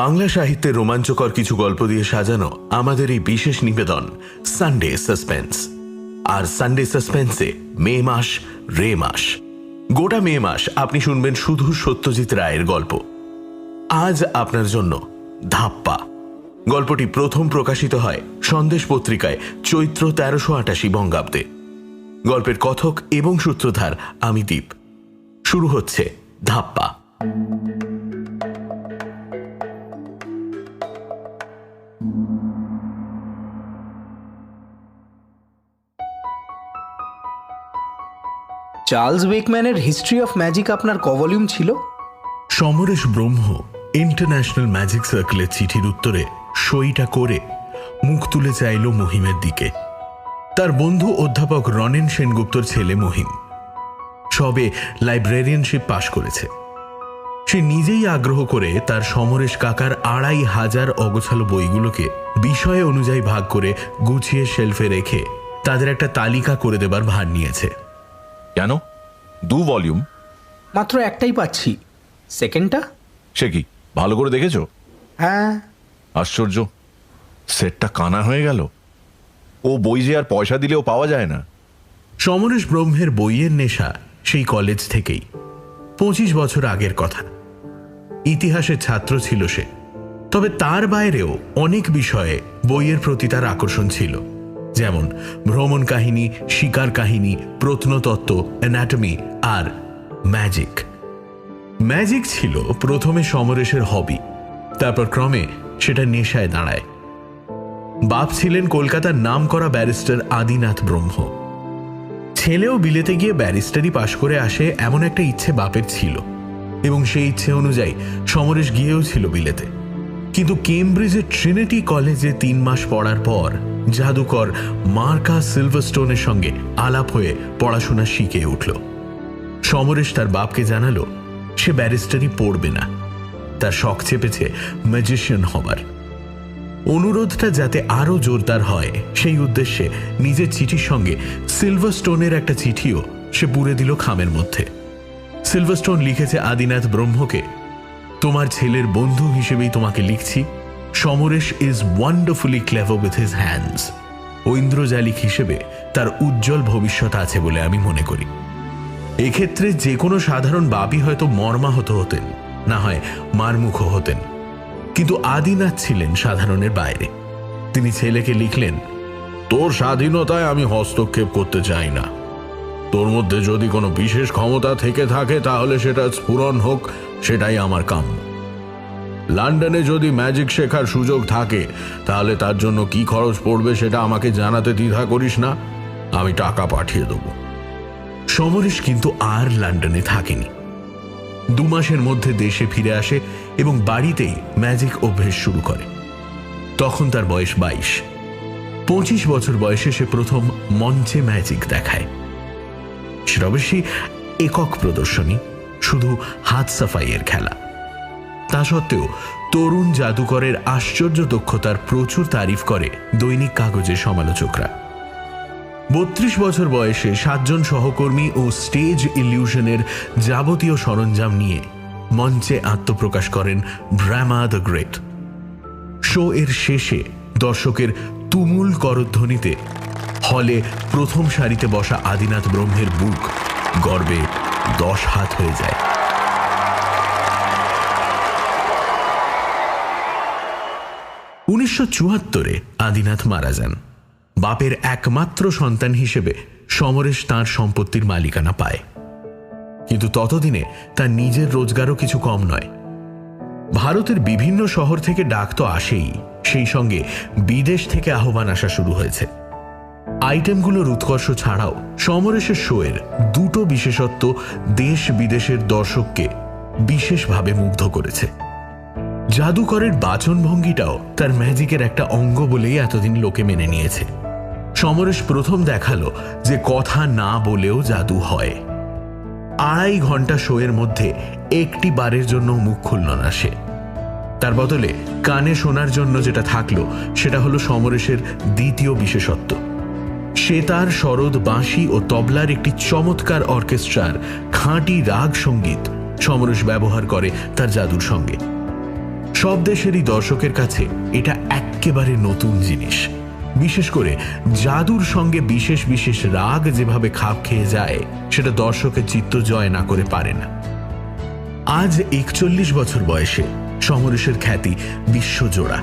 বাংলা সাহিত্যের রোমাঞ্চকর কিছু গল্প দিয়ে সাজানো আমাদের এই বিশেষ নিবেদন সানডে সাসপেন্স। আর সানডে সাসপেন্সে মে মাস রে মাস, গোটা মে মাস আপনি শুনবেন শুধু সত্যজিৎ রায়ের গল্প। আজ আপনার জন্য ধাপ্পা। গল্পটি প্রথম প্রকাশিত হয় সন্দেশ পত্রিকায় চৈত্র ১৩৮৮ বঙ্গাব্দে। গল্পের কথক এবং সূত্রধার আমি দীপ। শুরু হচ্ছে ধাপ্পা। চার্লস বেকম্যানের হিস্ট্রি অফ ম্যাজিক আপনার ক ভলিউম ছিল? সমরেশ ব্রহ্ম ইন্টারন্যাশনাল ম্যাজিক সার্কেলের চিঠির উত্তরে সইটা করে মুখ তুলে চাইল মহিমের দিকে। তার বন্ধু অধ্যাপক রনেন সেনগুপ্তর ছেলে মহিম সবে লাইব্রেরিয়ানশিপ পাশ করেছে। সে নিজেই আগ্রহ করে তার সমরেশ কাকার ২৫০০ অগোছালো বইগুলোকে বিষয় অনুযায়ী ভাগ করে গুছিয়ে শেলফে রেখে তাদের একটা তালিকা করে দেবার ভার নিয়েছে। কেন 2 ভলিউম? মাত্র একটাই পাচ্ছি, সেকেন্ডটা? সে কি ভালো করে দেখেছো? হ্যাঁ। আশ্চর্য, সেটটা কানা হয়ে গেল। ও বই যে আর পয়সা দিলেও পাওয়া যায় না। সমরেশ ব্রহ্মের বইয়ের নেশা সেই কলেজ থেকেই, ২৫ বছর আগের কথা। ইতিহাসের ছাত্র ছিল সে, তবে তার বাইরেও অনেক বিষয়ে বইয়ের প্রতি তার আকর্ষণ ছিল, যেমন ভ্রমণ কাহিনী, শিকার কাহিনী, প্রত্নতত্ত্ব, অ্যানাটমি আর ম্যাজিক। ম্যাজিক ছিল প্রথমে সমরেশের হবি, তারপর ক্রমে সেটা নেশায় দাঁড়ায়। বাপ ছিলেন কলকাতার নামকরা ব্যারিস্টার আদিনাথ ব্রহ্ম। ছেলেও বিলেতে গিয়ে ব্যারিস্টারি পাশ করে আসে এমন একটা ইচ্ছে বাপের ছিল, এবং সেই ইচ্ছে অনুযায়ী সমরেশ গিয়েও ছিল বিলেতে। কিন্তু কেমব্রিজের ট্রিনিটি কলেজে ৩ মাস পড়ার পর জাদুকর মার্কাস সিলভারস্টোনের সঙ্গে আলাপ হয়ে পড়াশোনা শিখে উঠল। সমরেশ তার বাপকে জানালো সে ব্যারিস্টারি পড়বে না, তার শখ চেপেছে ম্যাজিশিয়ান হবার। অনুরোধটা যাতে আরো জোরদার হয় সেই উদ্দেশ্যে নিজের চিঠির সঙ্গে সিলভারস্টোনের একটা চিঠিও সে পুরে দিল খামের মধ্যে। সিলভারস্টোন লিখেছে আদিনাথ ব্রহ্মকে, তোমার ছেলের বন্ধু হিসেবেই তোমাকে লিখছি। Samaresh is wonderfully clever with his hands. ঐন্দ্রজালিক হিসেবে তার উজ্জ্বল ভবিষ্যৎ আছে বলে আমি মনে করি। এক্ষেত্রে যে কোনো সাধারণ বাপই হয়তো মর্মাহত হতেন, না হয় মারমুখ হতেন, কিন্তু আদিনাথ ছিলেন সাধারণের বাইরে। তিনি ছেলেকে লিখলেন, তোর স্বাধীনতায় আমি হস্তক্ষেপ করতে চাই না। তোর মধ্যে যদি কোনো বিশেষ ক্ষমতা থেকে থাকে তাহলে সেটা স্ফুরণ হোক, সেটাই আমার কাম্য। লন্ডনে যদি ম্যাজিক শেখার সুযোগ থাকে তাহলে তার জন্য কি খরচ পড়বে সেটা আমাকে জানাতে দ্বিধা করিস না, আমি টাকা পাঠিয়ে দেব। সমরেশ কিন্তু আর লন্ডনে থাকেনি। ২ মাসের মধ্যে দেশে ফিরে আসে এবং বাড়িতেই ম্যাজিক অভ্যেস শুরু করে। তখন তার বয়স ২২। ২৫ বছর বয়সে সে প্রথম মঞ্চে ম্যাজিক দেখায়। সেটা অবশ্যই একক প্রদর্শনী, শুধু হাত সাফাইয়ের খেলা। তা সত্ত্বেও তরুণ জাদুকরের আশ্চর্য দক্ষতার প্রচুর তারিফ করে দৈনিক কাগজের সমালোচকরা। ৩২ বছর বয়সে ৭ জন সহকর্মী ও স্টেজ ইলিউশনের যাবতীয় সরঞ্জাম নিয়ে মঞ্চে আত্মপ্রকাশ করেন ব্রাহ্মা দ্য গ্রেট। শো এর শেষে দর্শকের তুমুল করধ্বনিতে হলে প্রথম সারিতে বসা আদিনাথ ব্রহ্মের বুক গর্বে ১০ হাত হয়ে যায়। ১৯৭৪-এ আদিনাথ মারা যান। বাপের একমাত্র সন্তান হিসেবে সমরেশ তাঁর সম্পত্তির মালিকানা পায়, কিন্তু ততদিনে তার নিজের রোজগারও কিছু কম নয়। ভারতের বিভিন্ন শহর থেকে ডাক তো আসেই, সেই সঙ্গে বিদেশ থেকে আহ্বান আসা শুরু হয়েছে। আইটেমগুলোর উৎকর্ষ ছাড়াও সমরেশের শোয়ের 2টো বিশেষত্ব দেশ বিদেশের দর্শককে বিশেষভাবে মুগ্ধ করেছে। জাদুকরের বাচনভঙ্গিটাও তার ম্যাজিকের একটা অঙ্গ বলেই এতদিন লোকে মেনে নিয়েছে। সমরেশ প্রথম দেখালো যে কথা না বলেও জাদু হয়। ২.৫ ঘন্টা শোয়ের মধ্যে একটি বারের জন্য মুখ খুলল না সে। তার বদলে কানে শোনার জন্য যেটা থাকলো সেটা হলো সমরেশের দ্বিতীয় বিশেষত্ব। সে তার সরোদ, বাঁশি ও তবলার একটি চমৎকার অর্কেস্ট্রার খাঁটি রাগ সঙ্গীত সমরেশ ব্যবহার করে তার জাদুর সঙ্গে। সব দেশেরই দর্শকের কাছে এটা একেবারে নতুন জিনিস। বিশেষ করে জাদুর সঙ্গে বিশেষ বিশেষ রাগ যেভাবে খাপ খেয়ে যায়, সেটা দর্শকের চিত্ত জয় না করে পারে না। আজ 41 বছর বয়সে সমরেশের খ্যাতি বিশ্বজোড়া।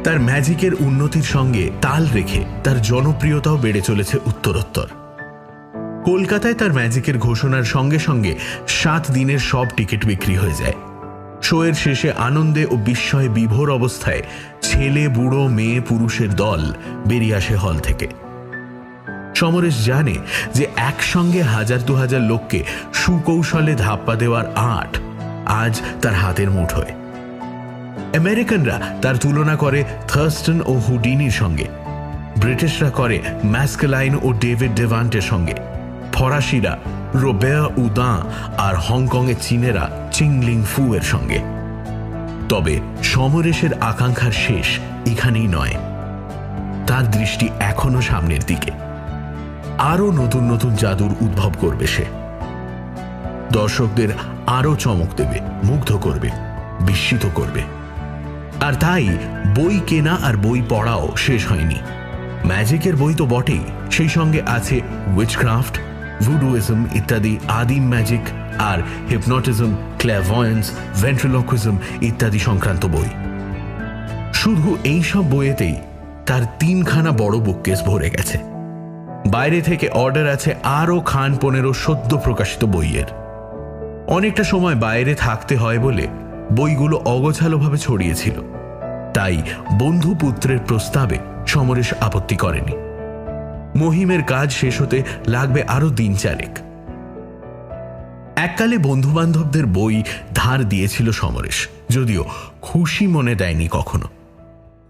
তার ম্যাজিকের উন্নতির সঙ্গে তাল রেখে তার জনপ্রিয়তাও বেড়ে চলেছে উত্তরোত্তর। কলকাতায় তার ম্যাজিকের ঘোষণার সঙ্গে সঙ্গে 7 দিনের সব টিকিট বিক্রি হয়ে যায়। শোয়ের শেষে আনন্দে ও বিস্ময়ে বিভোর অবস্থায় ছেলে, বুড়ো, মেয়ে, পুরুষের দল বেরিয়ে আসে হল থেকে। সমরেশ জানে যে একসঙ্গে 1000-2000 লোককে সুকৌশলে ধাপ্পা দেওয়ার আর্ট আজ তার হাতের মুঠোয়। আমেরিকানরা তার তুলনা করে থার্স্টন ও হুডিনির সঙ্গে, ব্রিটিশরা করে ম্যাস্কেলাইন ও ডেভিড ডেভান্টের সঙ্গে, ফরাসিরা রোবেয়া উদাঁ আর হংকংয়ের চীনেরা চিংলিং ফু এর সঙ্গে। তবে সমরেশের আকাঙ্ক্ষার শেষ এখানেই নয়। তার দৃষ্টি এখনো সামনের দিকে। আরো নতুন নতুন জাদুর উদ্ভব করবে সে। দর্শকদের আরো চমক দেবে, মুগ্ধ করবে, বিস্মিত করবে। আর তাই বই কেনা আর বই পড়াও শেষ হয়নি। ম্যাজিকের বই তো বটেই, সেই সঙ্গে আছে উইচক্রাফট, ভুডুইজম ইত্যাদি আদিম ম্যাজিক, আর হিপনোটিজম, ক্ল্যাভয়েন্স, ভেন্ট্রিলোকুইজম ইত্যাদি সংক্রান্ত বই। শুধু এই সব বইয়েতেই তার 3খানা বড় বুককেস ভরে গেছে। বাইরে থেকে অর্ডার আছে আরও 15 সদ্য প্রকাশিত বইয়ের। অনেকটা সময় বাইরে থাকতে হয় বলে বইগুলো অগোছালোভাবে ছড়িয়েছিল, তাই বন্ধু পুত্রের প্রস্তাবে সমরেশ আপত্তি করেনি। মহিমের কাজ শেষ হতে লাগবে আরো 3-4। এককালে বন্ধু বান্ধবদের বই ধার দিয়েছিল সমরেশ, যদিও খুশি মনে দেয়নি কখনো।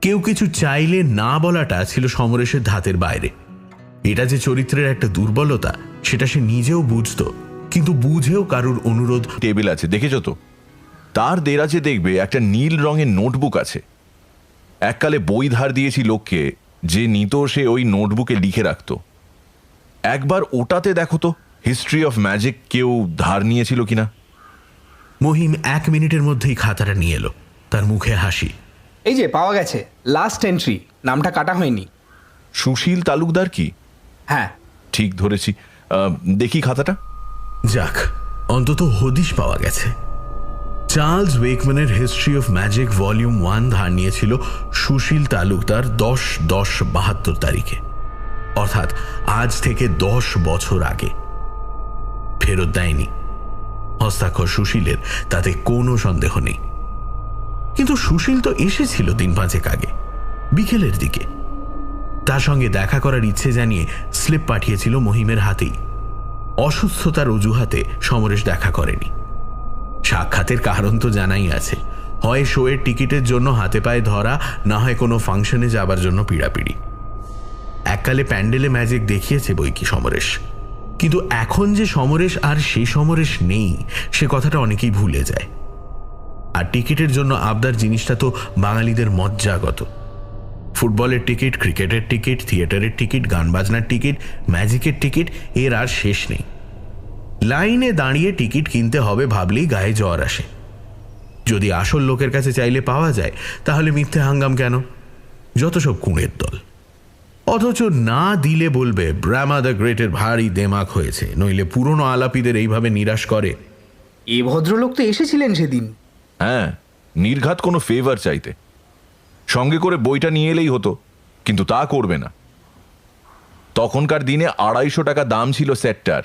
কেউ কিছু চাইলে না বলাটা ছিল সমরেশের ধাতের বাইরে। এটা যে চরিত্রের একটা দুর্বলতা সেটা সে নিজেও বুঝতো, কিন্তু বুঝেও কারুর অনুরোধ। টেবিল আছে, দেখেছো তো? তার দেরাজে দেখবে একটা নীল রঙের নোটবুক আছে। এককালে বই ধার দিয়েছি লোককে, যে নিত সে ওই নোটবুকে লিখে রাখত। একবার ওটাতে দেখো তো হিস্ট্রি অফ ম্যাজিক কেউ ধার নিয়েছিল কিনা। মহিম 1 মিনিটের মধ্যেই খাতাটা নিয়ে এলো, তার মুখে হাসি। এই যে পাওয়া গেছে, লাস্ট এন্ট্রি, নামটা কাটা হয়নি। সুশীল তালুকদার কি? হ্যাঁ, ঠিক ধরেছি। দেখি খাতাটা। যাক, অন্তত হদিশ পাওয়া গেছে। চার্লস ওয়েকম্যানের হিস্ট্রি অফ ম্যাজিক ভলিউম 1 ধার নিয়েছিল সুশীল তালুকদার 10/10/72 তারিখে, অর্থাৎ আজ থেকে 10 বছর আগে। ফেরত দেয়নি। হস্তাক্ষর সুশীলের, তাতে কোনো সন্দেহ নেই। কিন্তু সুশীল তো এসেছিল দিন 5 আগে, বিকেলের দিকে। তার সঙ্গে দেখা করার ইচ্ছে জানিয়ে স্লিপ পাঠিয়েছিল মহিমের হাতেই। অসুস্থতার অজুহাতে সমরেশ দেখা করেনি। সাক্ষাতের কারণ তো জানাই আছে, হয় শোয়ের টিকিটের জন্য হাতে পায়ে ধরা, না হয় কোনো ফাংশনে যাবার জন্য পিড়াপিড়ি। এককালে প্যান্ডেলে ম্যাজিক দেখিয়েছে বই কি সমরেশ, কিন্তু এখন যে সমরেশ আর সে সমরেশ নেই, সে কথাটা অনেকেই ভুলে যায়। আর টিকিটের জন্য আবদার জিনিসটা তো বাঙালিদের মজ্জাগত। ফুটবলের টিকিট, ক্রিকেটের টিকিট, থিয়েটারের টিকিট, গান বাজনার টিকিট, ম্যাজিকের টিকিট, এর আর শেষ নেই। লাইনে দাঁড়িয়ে টিকিট কিনতে হবে ভাবলেই গায়ে জ্বর আসে। যদি আসল লোকের কাছে চাইলে পাওয়া যায়, তাহলে মিথ্যে হাঙ্গাম কেন? যত সব কুঁড়ের দল। অথচ না দিলে বলবে ব্রাহ্মা দ্য গ্রেটের ভারী দেমাক হয়েছে, নইলে পুরনো আলাপিদের এইভাবে নিরাশ করে। এ ভদ্রলোক তো এসেছিলেন সেদিন। হ্যাঁ, নির্ঘাত কোনো ফেভার চাইতে। সঙ্গে করে বইটা নিয়ে এলেই হতো, কিন্তু তা করবে না। তখনকার দিনে 250 টাকা দাম ছিল সেটটার,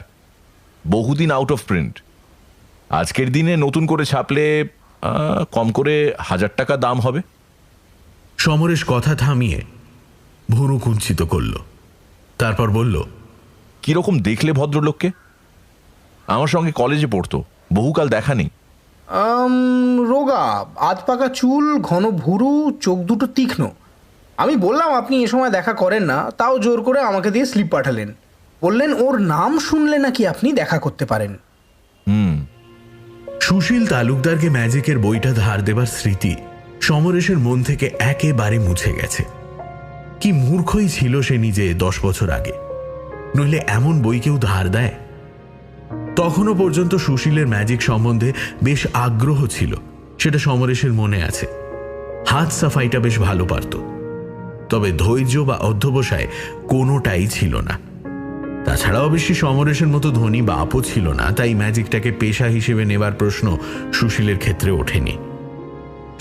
বহুদিন আউট অফ প্রিন্ট। আজকের দিনে নতুন করে ছাপলে কম করে 1000 টাকা দাম হবে। সমরেশ কথা থামিয়ে ভুরু কুঞ্চিত করল, তারপর বলল, কিরকম দেখলে ভদ্রলোককে? আমার সঙ্গে কলেজে পড়তো, বহুকাল দেখা নেই। রোগা, আধ পাকা চুল, ঘন ভুরু, চোখ দুটো তীক্ষ্ণ। আমি বললাম আপনি এ সময় দেখা করেন না, তাও জোর করে আমাকে দিয়ে স্লিপ পাঠালেন। বললেন ওর নাম শুনলে নাকি আপনি দেখা করতে পারেন। সুশীল তালুকদারকে ম্যাজিকের বইটা ধার দেবার স্মৃতি সমরেশের মন থেকে একেবারে মুছে গেছে। কি মূর্খই ছিল সে নিজে 10 বছর আগে, নইলে এমন বই কেউ ধার দেয়? তখনও পর্যন্ত সুশীলের ম্যাজিক সম্বন্ধে বেশ আগ্রহ ছিল, সেটা সমরেশের মনে আছে। হাত সাফাইটা বেশ ভালো পারত, তবে ধৈর্য বা অধ্যবসায় কোনোটাই ছিল না। তাছাড়া অবশ্যই সমরেশের মতো ধনী বাপও ছিল না, তাই ম্যাজিকটাকে পেশা হিসেবে নেবার প্রশ্ন সুশীলের ক্ষেত্রে ওঠেনি।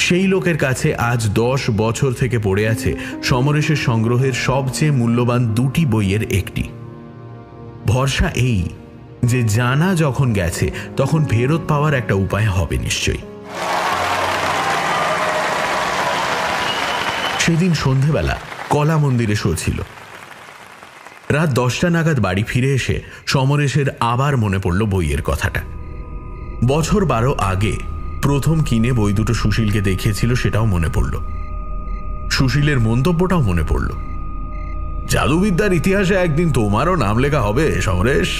সেই লোকের কাছে আজ 10 বছর থেকে পড়ে আছে সমরেশের সংগ্রহের সবচেয়ে মূল্যবান 2টি বইয়ের একটি। ভরসা এই যে জানা যখন গেছে তখন ফেরত পাওয়ার একটা উপায় হবে নিশ্চয়ই। সেদিন সন্ধেবেলা কলা মন্দিরে শো ছিল। রাত 10টা নাগাদ বাড়ি ফিরে এসে সমরেশের আবার মনে পড়ল বইয়ের কথাটা। বছর 12 আগে প্রথম কিনে বই দুটো সুশীলকে দেখিয়েছিল, সেটাও মনে পড়ল। সুশীলের মন্তব্যটাও মনে পড়ল, জাদুবিদ্যার ইতিহাসে একদিন তোমারও নাম লেখা হবে সমরেশ।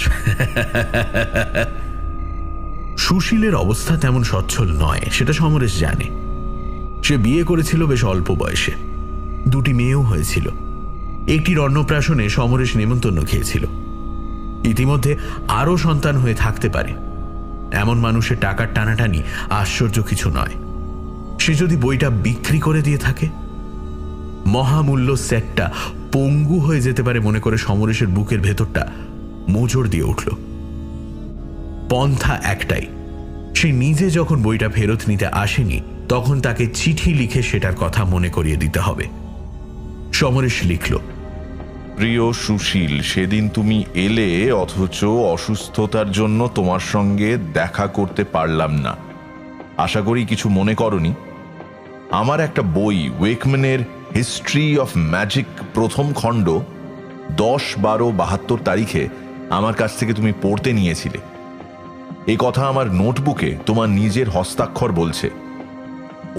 সুশীলের অবস্থা তেমন সচ্ছল নয়, সেটা সমরেশ জানে। সে বিয়ে করেছিল বেশ অল্প বয়সে, 2টি মেয়েও হয়েছিল। একটির অন্নপ্রাশনে সমরেশ নেমন্তন্ন খেয়েছিল। ইতিমধ্যে আরও সন্তান হয়ে থাকতে পারে, এমন মানুষের টাকার টানাটানি আশ্চর্য কিছু নয়। সে যদি বইটা বিক্রি করে দিয়ে থাকে, মহামূল্য সেটটা পঙ্গু হয়ে যেতে পারে মনে করে সমরেশের বুকের ভেতরটা মোচড় দিয়ে উঠল। পন্থা একটাই, সে নিজে যখন বইটা ফেরত নিতে আসেনি তখন তাকে চিঠি লিখে সেটার কথা মনে করিয়ে দিতে হবে। সমরেশ লিখল, প্রিয় সুশীল, সেদিন তুমি এলে অথচ অসুস্থতার জন্য তোমার সঙ্গে দেখা করতে পারলাম না। আশা করি কিছু মনে করনি। আমার একটা বই ওয়েকম্যানের হিস্ট্রি অফ ম্যাজিক প্রথম খণ্ড 10/12/72 তারিখে আমার কাছ থেকে তুমি পড়তে নিয়েছিলে। এই কথা আমার নোটবুকে তোমার নিজের হস্তাক্ষর বলছে।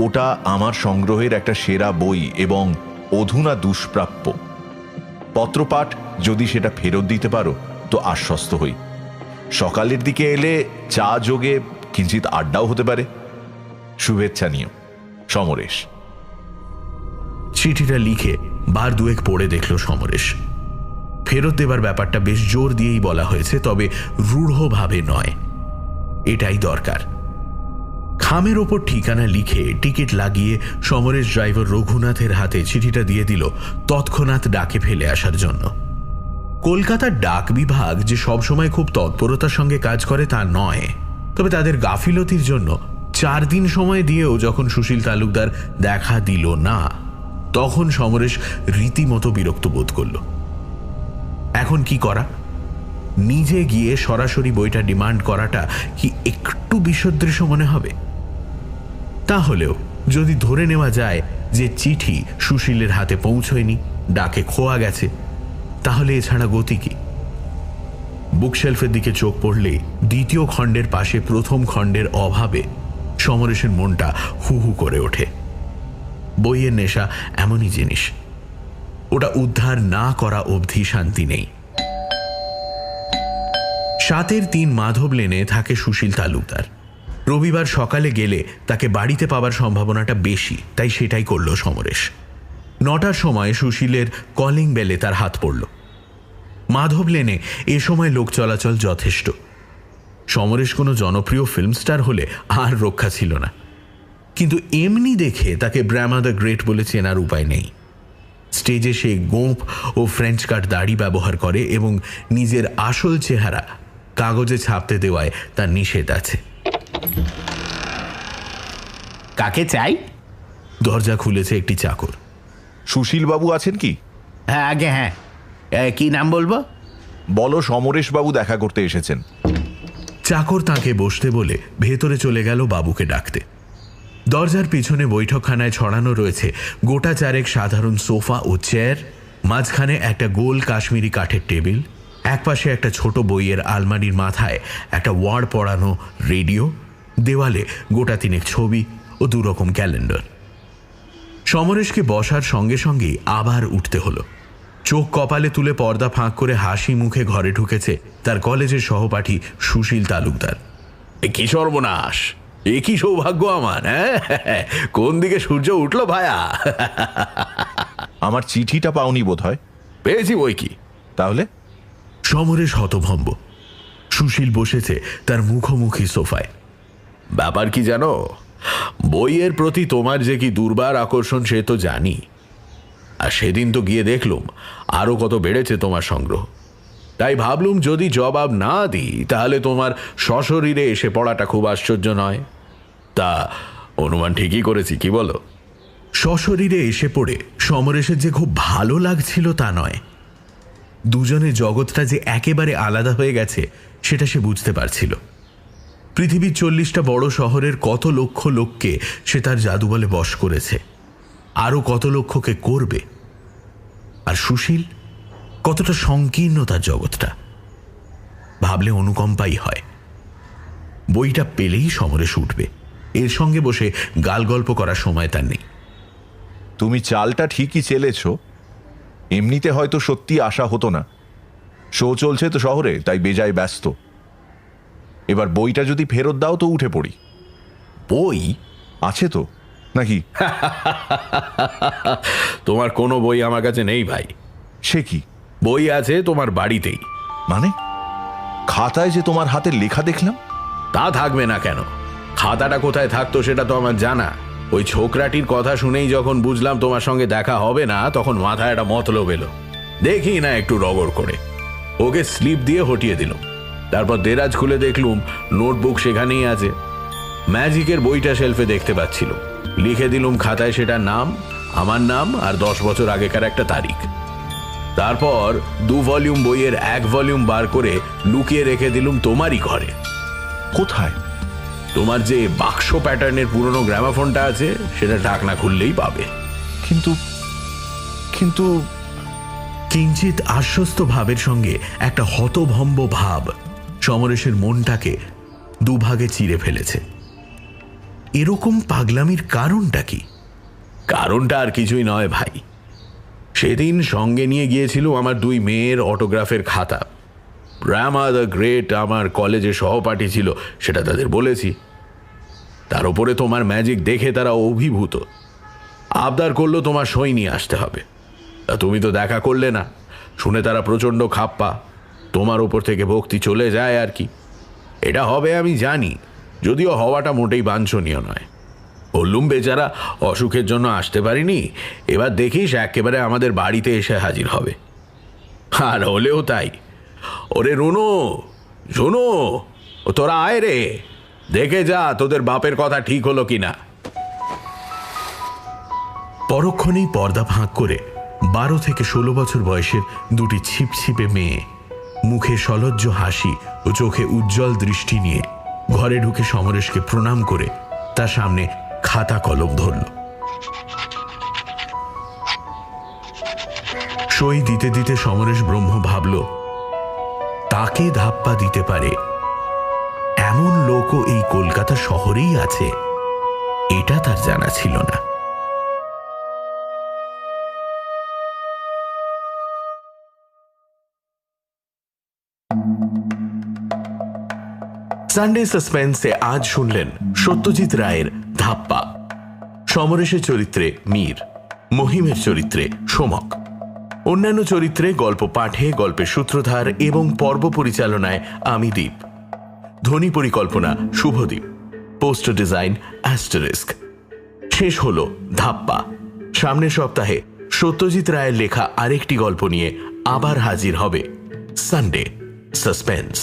ওটা আমার সংগ্রহের একটা সেরা বই এবং অধুনা দুষ্প্রাপ্য। পত্রপাঠ যদি সেটা ফেরত দিতে পারো তো আশ্বস্ত হই। সকালের দিকে এলে চা যোগে কিঞ্চিত আড্ডাও হতে পারে। শুভেচ্ছা নিও, সমরেশ। চিঠিটা লিখে বার দুয়েক পড়ে দেখল সমরেশ। ফেরত দেবার ব্যাপারটা বেশ জোর দিয়েই বলা হয়েছে, তবে রূঢ়ভাবে নয়। এটাই দরকার। খামের ওপর ঠিকানা লিখে টিকিট লাগিয়ে সমরেশ ড্রাইভার রঘুনাথের হাতে চিঠিটা দিয়ে দিল তৎক্ষণাৎ ডাকে ফেলে আসার জন্য। কলকাতার ডাক বিভাগ যে সবসময় খুব তৎপরতার সঙ্গে কাজ করে তা নয়, তবে তাদের গাফিলতির জন্য 4 দিন সময় দিয়েও যখন সুশীল তালুকদার দেখা দিল না, তখন সমরেশ রীতিমতো বিরক্ত বোধ করল। এখন কি করা? নিজে গিয়ে সরাসরি বইটা ডিমান্ড করাটা কি একটু বিসদৃশ্য মনে হবে? তাহলেও যদি ধরে নেওয়া যায় যে চিঠি সুশীলের হাতে পৌঁছয়নি, ডাকে খোয়া গেছে, তাহলে এছাড়া গতি কি? বুকশেলফের দিকে চোখ পড়লে 2য় খণ্ডের পাশে প্রথম খণ্ডের অভাবে সমরেশের মনটা হু হু করে ওঠে। বইয়ের নেশা এমনই জিনিস, ওটা উদ্ধার না করা অবধি শান্তি নেই। 7-এর 3 মাধব লেনে থাকে সুশীল তালুকদার। রবিবার সকালে গেলে তাকে বাড়িতে পাওয়ার সম্ভাবনাটা বেশি, তাই সেটাই করল সমরেশ। 9টার সময় সুশীলের কলিং বেলে তার হাত পড়ল। মাধব লেনে এ সময় লোক চলাচল যথেষ্ট। সমরেশ কোনো জনপ্রিয় ফিল্ম স্টার হলে আর রক্ষা ছিল না, কিন্তু এমনি দেখে তাকে ব্রাহ্মা দ্য গ্রেট বলে চেনার উপায় নেই। স্টেজে সে গোঁফ ও ফ্রেঞ্চ কাট দাড়ি ব্যবহার করে এবং নিজের আসল চেহারা কাগজে ছাপতে দেওয়ায় তার নিষেধ আছে। কাকে চাই? দরজা খুলেছে একটি চাকর। সুশীল বাবু আছেন কি? হ্যাঁ, আগে হ্যাঁ। কি নাম বলবো? বলো সমরেশ বাবু দেখা করতে এসেছেন। চাকর তাকে বসতে বলে ভেতরে চলে গেল বাবুকে ডাকতে। দরজার পিছনে বৈঠকখানায় ছড়ানো রয়েছে গোটা 4 সাধারণ সোফা ও চেয়ার, মাঝখানে একটা গোল কাশ্মীরি কাঠের টেবিল, একপাশে একটা ছোট বইয়ের আলমারির মাথায় একটা ওয়ার্ড পড়ানো রেডিও, দেওয়ালে গোটা 3 ছবি ও 2 রকম ক্যালেন্ডার। সমরেশকে বসার সঙ্গে সঙ্গেই আবার উঠতে হলো। চোখ কপালে তুলে পর্দা ফাঁক করে হাসি মুখে ঘরে ঢুকেছে তার কলেজের সহপাঠী সুশীল তালুকদার। কি সর্বনাশ, এ কি সৌভাগ্য আমার! হ্যাঁ, কোন দিকে সূর্য উঠল ভায়া? আমার চিঠিটা পাওনি বোধ হয়। পেয়েছি বই কি? তাহলে? সমরেশ হতভম্ব। সুশীল বসেছে তার মুখোমুখি সোফায়। ব্যাপার কি জানো, বইয়ের প্রতি তোমার যে কি দুর্বার আকর্ষণ সে তো জানি, আর সেদিন তো গিয়ে দেখলুম আরো কত বেড়েছে তোমার সংগ্রহ। তাই ভাবলুম যদি জবাব না দিই তাহলে তোমার সশরীরে এসে পড়াটা খুব আশ্চর্য নয়। তা অনুমান ঠিকই করেছি, কি বলো? সশরীরে এসে পড়ে সমরেশের যে খুব ভালো লাগছিল তা নয়, দুজনের জগৎটা যে একেবারে আলাদা হয়ে গেছে সেটা সে বুঝতে পারছিল। পৃথিবীর 40টা বড় শহরের কত লক্ষ লোককে সে তার জাদু বলে বশ করেছে, আরো কত লক্ষকে করবে। আর সুশীল কতটা সংকীর্ণ তার জগৎটা, ভাবলে অনুকম্পাই হয়। বইটা পেলেই সমরেশ উঠবে, এর সঙ্গে বসে গাল গল্প করার সময় তার নেই। তুমি চালটা ঠিকই চেলেছ, এমনিতে হয়তো সত্যি আশা হতো না। শো চলছে তো শহরে, তাই বেজায় ব্যস্ত। এবার বইটা যদি ফেরত দাও তো উঠে পড়ি। বই আছে তো নাকি? তোমার কোনো বই আমার কাছে নেই ভাই। সে কি? বই আছে তোমার বাড়িতেই। মানে খাতায় যে তোমার হাতে লেখা দেখলাম। তা থাকবে না কেন? খাতাটা কোথায় থাকতো সেটা তো আমার জানা। ওই ছোকরাটির কথা শুনেই যখন বুঝলাম তোমার সঙ্গে দেখা হবে না, তখন মাথায় একটা মতলব এলো। দেখি না একটু রগড় করে ওকে স্লিপ দিয়ে হটিয়ে দিলাম। তারপর দেরাজ খুলে দেখলুম নোটবুক সেখানেই আছে। ম্যাজিকের বইটা শেলফে দেখতে পাচ্ছিল। লিখে দিলুম খাতায় সেটার নাম, আমার নাম, আর 10 বছর আগেকার একটা তারিখ। তারপর 2 ভলিউম বইয়ের 1 ভলিউম বার করে লুকিয়ে রেখে দিলুম তোমারই ঘরে। কোথায়? তোমার যে বাক্স প্যাটার্নের পুরনো গ্রামাফোনটা আছে সেটা ঢাকনা খুললেই পাবে। কিন্তু কিন্তু কিঞ্চিত আশ্বস্ত ভাবের সঙ্গে একটা হতভম্ব ভাব সমরেশের মনটাকে দুভাগে চিরে ফেলেছে। এরকম পাগলামির কারণটা কি? কারণটা আর কিছুই নয় ভাই। সেদিন সঙ্গে নিয়ে গিয়েছিল আমার 2 মেয়ের অটোগ্রাফের খাতা। রামা দ্য গ্রেট আমার কলেজে সহপাঠী ছিল, সেটা তাদের বলেছি। তার উপরে তোমার ম্যাজিক দেখে তারা অভিভূত। আবদার করলো তোমার সই নিয়ে আসতে হবে। তা তুমি তো দেখা করলে না, শুনে তারা প্রচণ্ড খাপ্পা। তোমার ওপর থেকে ভক্তি চলে যায় আর কি। এটা হবে আমি জানি, যদিও হওয়াটা মোটেই বাঞ্ছনীয় নয়। বললুম বেচারা অসুখের জন্য আসতে পারিনি, এবার দেখিস একেবারে আমাদের বাড়িতে এসে হাজির হবে। আর হলেও তাই। ওরে রুনু, শুনো, তোরা আয় রে, দেখে যা তোদের বাপের কথা ঠিক হলো কিনা। পরক্ষণেই পর্দা ফাঁক করে 12 থেকে 16 বছর বয়সের 2টি ছিপছিপে মেয়ে, মুখে সলজ্জ হাসি ও চোখে উজ্জ্বল দৃষ্টি নিয়ে ঘরে ঢুকে সমরেশকে প্রণাম করে তার সামনে খাতা কলম ধরল। সই দিতে দিতে সমরেশ ব্রহ্ম ভাবল, তাকে ধাপ্পা দিতে পারে এমন লোকও এই কলকাতা শহরেই আছে, এটা তার জানা ছিল না। সানডে সাসপেন্সে আজ শুনলেন সত্যজিৎ রায়ের ধাপ্পা। সমরেশের চরিত্রে মীর, মহিমের চরিত্রে সোমক। অন্যান্য চরিত্রে গল্প পাঠে, গল্পের সূত্রধার এবং পর্ব পরিচালনায় আমি দীপ। ধ্বনি পরিকল্পনা শুভদীপ। Poster design asterisk. শেষ হলো ধাপ্পা। সামনের সপ্তাহে সত্যজিৎ রায়ের লেখা আরেকটি গল্প নিয়ে আবার হাজির হবে সানডে সাসপেন্স।